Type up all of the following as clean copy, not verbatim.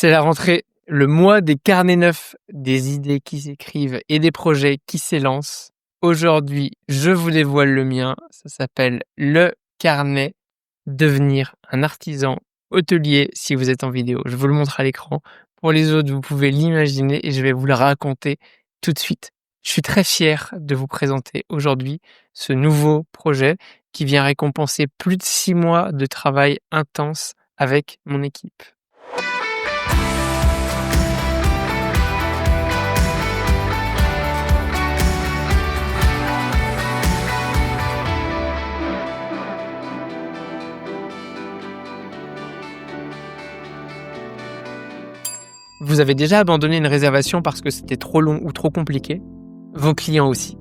C'est la rentrée, le mois des carnets neufs, des idées qui s'écrivent et des projets qui s'élancent. Aujourd'hui, je vous dévoile le mien. Ça s'appelle le carnet. Devenir un artisan hôtelier si vous êtes en vidéo. Je vous le montre à l'écran. Pour les autres, vous pouvez l'imaginer et je vais vous le raconter tout de suite. Je suis très fier de vous présenter aujourd'hui ce nouveau projet qui vient récompenser plus de 6 mois de travail intense avec mon équipe. Vous avez déjà abandonné une réservation parce que c'était trop long ou trop compliqué? Vos clients aussi.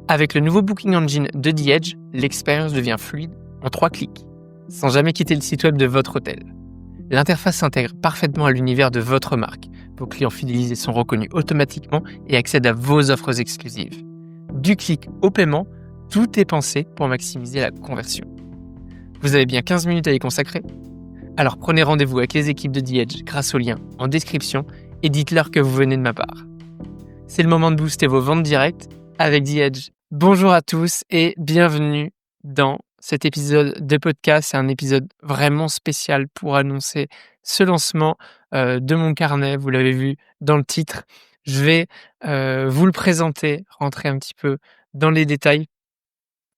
Avec le nouveau Booking Engine de The Edge, l'expérience devient fluide en 3 clics, sans jamais quitter le site web de votre hôtel. L'interface s'intègre parfaitement à l'univers de votre marque. Vos clients fidélisés sont reconnus automatiquement et accèdent à vos offres exclusives. Du clic au paiement, tout est pensé pour maximiser la conversion. Vous avez bien 15 minutes à y consacrer? Alors prenez rendez-vous avec les équipes de The Edge grâce au lien en description et dites-leur que vous venez de ma part. C'est le moment de booster vos ventes directes avec The Edge. Bonjour à tous et bienvenue dans cet épisode de podcast. C'est un épisode vraiment spécial pour annoncer ce lancement de mon carnet. Vous l'avez vu dans le titre. Je vais vous le présenter, rentrer un petit peu dans les détails.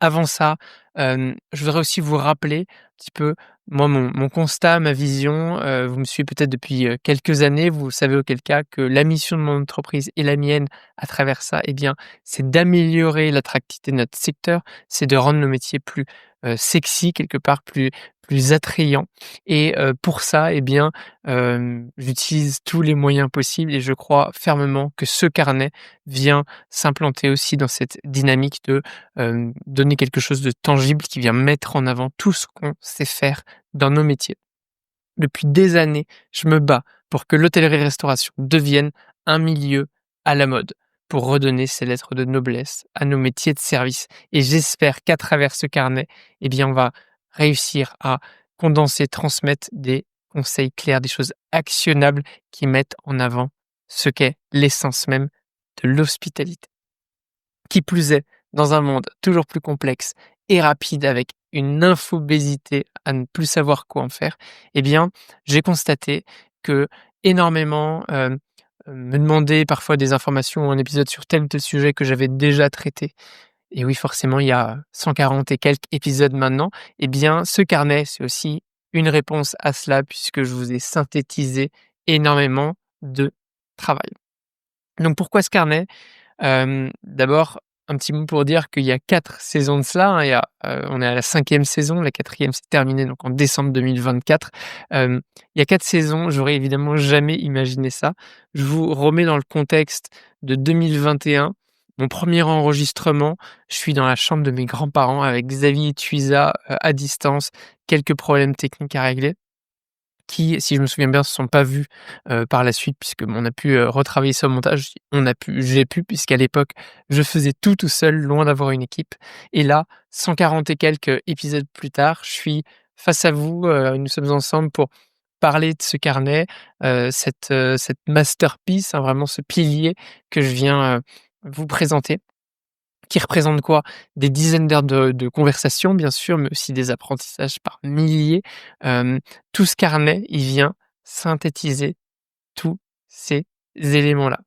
Avant ça, je voudrais aussi vous rappeler un petit peu, moi, mon constat, ma vision. Vous me suivez peut-être depuis quelques années. Vous savez auquel cas que la mission de mon entreprise et la mienne à travers ça, eh bien, c'est d'améliorer l'attractivité de notre secteur, c'est de rendre nos métiers plus sexy, quelque part plus attrayants. Et pour ça, eh bien, j'utilise tous les moyens possibles et je crois fermement que ce carnet vient s'implanter aussi dans cette dynamique de donner quelque chose de tangible qui vient mettre en avant tout ce qu'on sait faire dans nos métiers. Depuis des années, je me bats pour que l'hôtellerie-restauration devienne un milieu à la mode, pour redonner ses lettres de noblesse à nos métiers de service. Et j'espère qu'à travers ce carnet, eh bien, on va réussir à condenser, transmettre des conseils clairs, des choses actionnables qui mettent en avant ce qu'est l'essence même de l'hospitalité. Qui plus est, dans un monde toujours plus complexe et rapide avec une infobésité à ne plus savoir quoi en faire, eh bien, j'ai constaté que énormément me demandaient parfois des informations ou un épisode sur tel ou tel sujet que j'avais déjà traité. Et oui, forcément, il y a 140 et quelques épisodes maintenant. Eh bien, ce carnet, c'est aussi une réponse à cela puisque je vous ai synthétisé énormément de travail. Donc, pourquoi ce carnet? D'abord, un petit mot pour dire qu'il y a 4 saisons de cela, hein. On est à la 5e saison, la 4e s'est terminée donc en décembre 2024. Il y a 4 saisons, j'aurais évidemment jamais imaginé ça. Je vous remets dans le contexte de 2021, mon premier enregistrement, je suis dans la chambre de mes grands-parents avec Xavier et Tuisa, à distance, quelques problèmes techniques à régler qui, si je me souviens bien, se sont pas vus par la suite puisque on a pu retravailler ça au montage. J'ai pu puisqu'à l'époque, je faisais tout seul, loin d'avoir une équipe. Et là, 140 et quelques épisodes plus tard, je suis face à vous. Nous sommes ensemble pour parler de ce carnet, cette masterpiece, hein, vraiment ce pilier que je viens vous présenter. Qui représente quoi? Des dizaines d'heures de conversation, bien sûr, mais aussi des apprentissages par milliers. Tout ce carnet, il vient synthétiser tous ces éléments-là.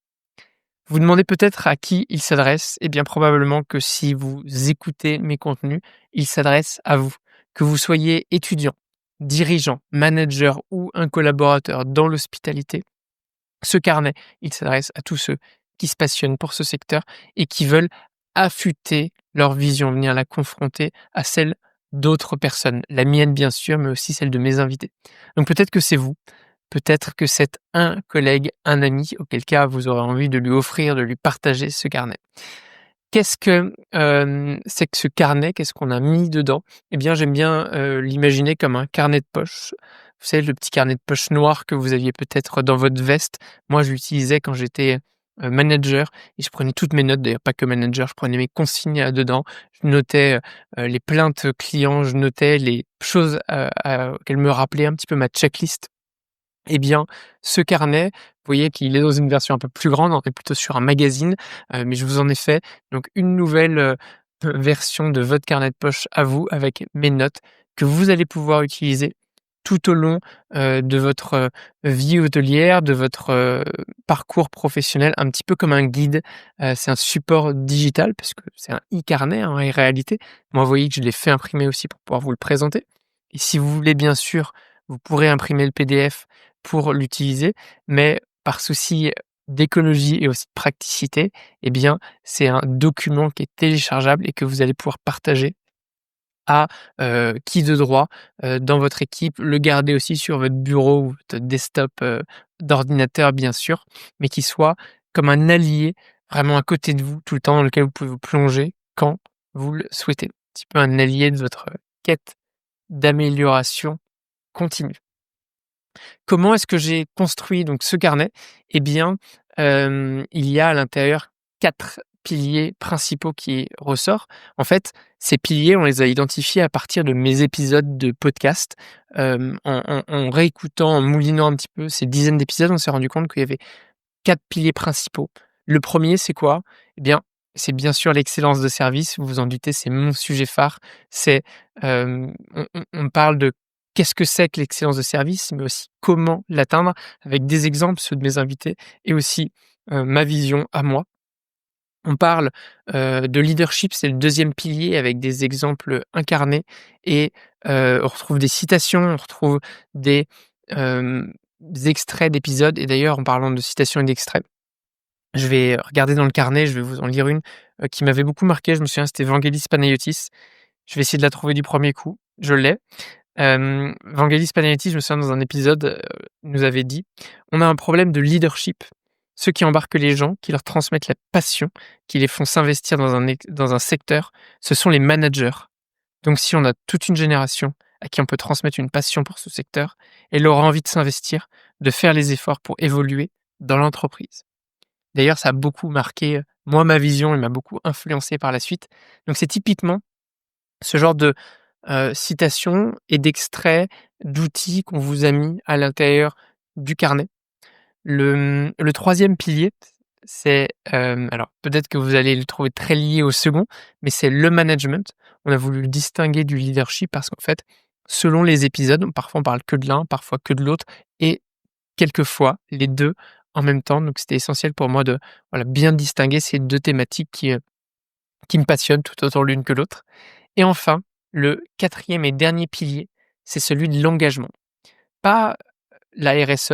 Vous demandez peut-être à qui il s'adresse? Eh bien, probablement que si vous écoutez mes contenus, il s'adresse à vous. Que vous soyez étudiant, dirigeant, manager ou un collaborateur dans l'hospitalité, ce carnet, il s'adresse à tous ceux qui se passionnent pour ce secteur et qui veulent affûter leur vision, venir la confronter à celle d'autres personnes, la mienne bien sûr, mais aussi celle de mes invités. Donc peut-être que c'est vous, peut-être que c'est un collègue, un ami, auquel cas vous aurez envie de lui offrir, de lui partager ce carnet. Qu'est-ce que c'est que ce carnet? Qu'est-ce qu'on a mis dedans? Eh bien, j'aime bien l'imaginer comme un carnet de poche. Vous savez, le petit carnet de poche noir que vous aviez peut-être dans votre veste. Moi, je l'utilisais quand j'étais manager et je prenais toutes mes notes. D'ailleurs, pas que manager, je prenais mes consignes dedans. Je notais les plaintes clients, je notais les choses qu'elle me rappelait, un petit peu ma checklist. Eh bien, ce carnet, vous voyez qu'il est dans une version un peu plus grande, on est plutôt sur un magazine, mais je vous en ai fait donc une nouvelle, version de votre carnet de poche à vous avec mes notes que vous allez pouvoir utiliser tout au long, de votre, vie hôtelière, de votre, parcours professionnel, un petit peu comme un guide. C'est un support digital parce que c'est un e-carnet, hein, en réalité. Moi, vous voyez que je l'ai fait imprimer aussi pour pouvoir vous le présenter et si vous voulez bien sûr, vous pourrez imprimer le PDF pour l'utiliser, mais par souci d'écologie et aussi de praticité, eh bien, c'est un document qui est téléchargeable et que vous allez pouvoir partager à, qui de droit, dans votre équipe, le garder aussi sur votre bureau ou votre desktop, d'ordinateur bien sûr, mais qui soit comme un allié vraiment à côté de vous tout le temps, dans lequel vous pouvez vous plonger quand vous le souhaitez. Un petit peu un allié de votre quête d'amélioration continue. Comment est-ce que j'ai construit donc ce carnet? Eh bien, il y a à l'intérieur 4 piliers principaux qui ressortent. En fait, ces piliers, on les a identifiés à partir de mes épisodes de podcast. En réécoutant, en moulinant un petit peu ces dizaines d'épisodes, on s'est rendu compte qu'il y avait 4 piliers principaux. Le premier, c'est quoi? Eh bien, c'est bien sûr l'excellence de service. Vous vous en doutez, c'est mon sujet phare. C'est, on parle de qu'est-ce que c'est que l'excellence de service, mais aussi comment l'atteindre avec des exemples, ceux de mes invités et aussi, ma vision à moi. On parle, de leadership, c'est le deuxième pilier avec des exemples incarnés et on retrouve des citations, on retrouve des, des extraits d'épisodes et d'ailleurs en parlant de citations et d'extraits, je vais regarder dans le carnet, je vais vous en lire une, qui m'avait beaucoup marqué. Je me souviens, c'était Vangelis Panayotis. Je vais essayer de la trouver du premier coup. Je l'ai. Vangelis Panayotis, je me souviens dans un épisode, nous avait dit: «On a un problème de leadership. Ceux qui embarquent les gens, qui leur transmettent la passion, qui les font s'investir dans un secteur, ce sont les managers. Donc si on a toute une génération à qui on peut transmettre une passion pour ce secteur, elle aura envie de s'investir, de faire les efforts pour évoluer dans l'entreprise». D'ailleurs, ça a beaucoup marqué, moi, ma vision et m'a beaucoup influencé par la suite. Donc c'est typiquement ce genre de, citations et d'extraits d'outils qu'on vous a mis à l'intérieur du carnet. Le 3e pilier, c'est, alors peut-être que vous allez le trouver très lié au second, mais c'est le management. On a voulu le distinguer du leadership parce qu'en fait, selon les épisodes, parfois on parle que de l'un, parfois que de l'autre et quelquefois les 2 en même temps. Donc c'était essentiel pour moi de, voilà, bien distinguer ces 2 thématiques qui me passionnent tout autant l'une que l'autre. Et enfin, le 4e et dernier pilier, c'est celui de l'engagement. Pas la RSE,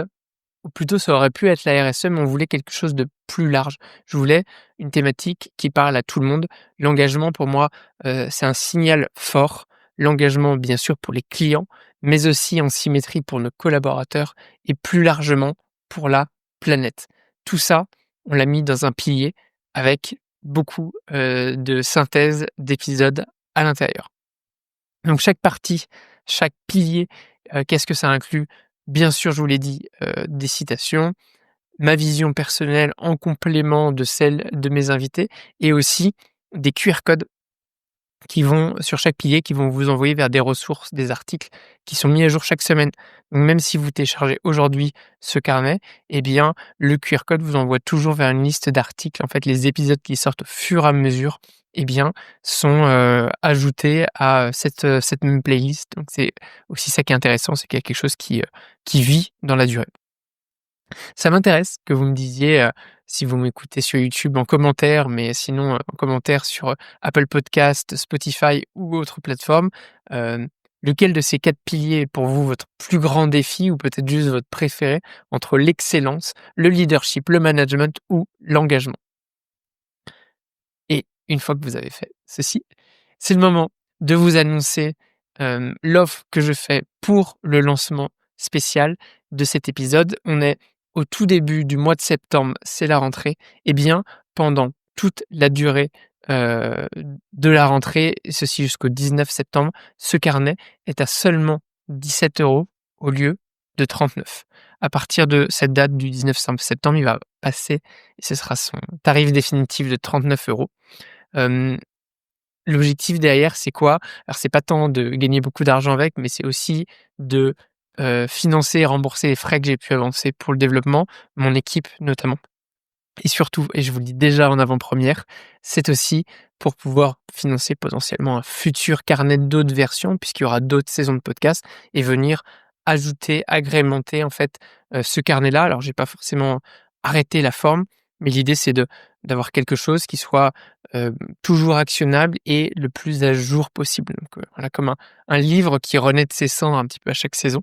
ou plutôt ça aurait pu être la RSE, mais on voulait quelque chose de plus large. Je voulais une thématique qui parle à tout le monde. L'engagement pour moi, c'est un signal fort. L'engagement bien sûr pour les clients, mais aussi en symétrie pour nos collaborateurs et plus largement pour la planète. Tout ça, on l'a mis dans un pilier avec beaucoup, de synthèse d'épisodes à l'intérieur. Donc chaque partie, chaque pilier, qu'est-ce que ça inclut? Bien sûr, je vous l'ai dit, des citations, ma vision personnelle en complément de celle de mes invités et aussi des QR codes qui vont sur chaque pilier, qui vont vous envoyer vers des ressources, des articles qui sont mis à jour chaque semaine. Donc même si vous téléchargez aujourd'hui ce carnet, eh bien le QR code vous envoie toujours vers une liste d'articles. En fait, les épisodes qui sortent au fur et à mesure, eh bien, sont, ajoutés à cette même playlist. Donc c'est aussi ça qui est intéressant, c'est qu'il y a quelque chose qui vit dans la durée. Ça m'intéresse que vous me disiez, si vous m'écoutez sur YouTube en commentaire, mais sinon, en commentaire sur, Apple Podcast, Spotify ou autre plateforme, lequel de ces 4 piliers est pour vous votre plus grand défi ou peut-être juste votre préféré entre l'excellence, le leadership, le management ou l'engagement? Et une fois que vous avez fait ceci, c'est le moment de vous annoncer, l'offre que je fais pour le lancement spécial de cet épisode. On est au tout début du mois de septembre, c'est la rentrée. Eh bien, pendant toute la durée, de la rentrée, et ceci jusqu'au 19 septembre, ce carnet est à seulement 17 € au lieu de 39. À partir de cette date du 19 septembre, il va passer et ce sera son tarif définitif de 39 €. Hem, L'objectif derrière, c'est quoi? Alors c'est pas tant de gagner beaucoup d'argent avec, mais c'est aussi de financer et rembourser les frais que j'ai pu avancer pour le développement, mon équipe notamment. Et surtout, et je vous le dis déjà en avant-première, c'est aussi pour pouvoir financer potentiellement un futur carnet d'autres versions, puisqu'il y aura d'autres saisons de podcast, et venir ajouter, agrémenter en fait ce carnet-là. Alors, j'ai pas forcément arrêté la forme, mais l'idée c'est d'avoir quelque chose qui soit toujours actionnable et le plus à jour possible. Donc voilà, comme un livre qui renaît de ses cendres un petit peu à chaque saison.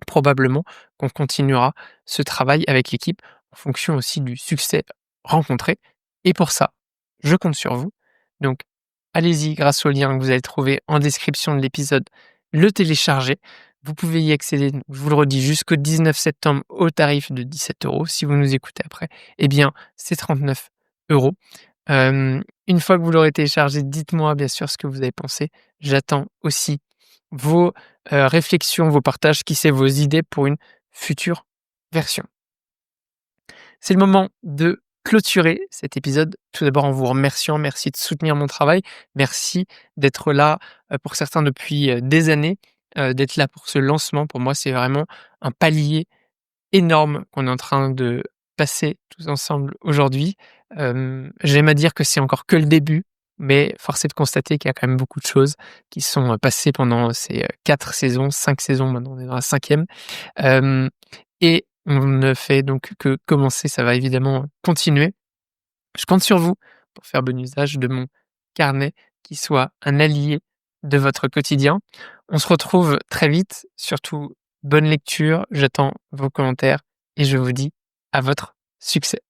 Probablement qu'on continuera ce travail avec l'équipe en fonction aussi du succès rencontré. Et pour ça, je compte sur vous. Donc, allez-y grâce au lien que vous allez trouver en description de l'épisode, le télécharger. Vous pouvez y accéder, je vous le redis, jusqu'au 19 septembre au tarif de 17 €. Si vous nous écoutez après, eh bien, c'est 39 €. Une fois que vous l'aurez téléchargé, dites-moi bien sûr ce que vous avez pensé. J'attends aussi vos réflexions, vos partages, qui sait, vos idées pour une future version. C'est le moment de clôturer cet épisode. Tout d'abord en vous remerciant, merci de soutenir mon travail, merci d'être là pour certains depuis des années, d'être là pour ce lancement. Pour moi, c'est vraiment un palier énorme qu'on est en train de passer tous ensemble aujourd'hui. J'aime à dire que c'est encore que le début, mais force est de constater qu'il y a quand même beaucoup de choses qui sont passées pendant ces 4 saisons, 5 saisons, maintenant on est dans la 5e. Et on ne fait donc que commencer, ça va évidemment continuer. Je compte sur vous pour faire bon usage de mon carnet, qui soit un allié de votre quotidien. On se retrouve très vite, surtout bonne lecture, j'attends vos commentaires et je vous dis à votre succès.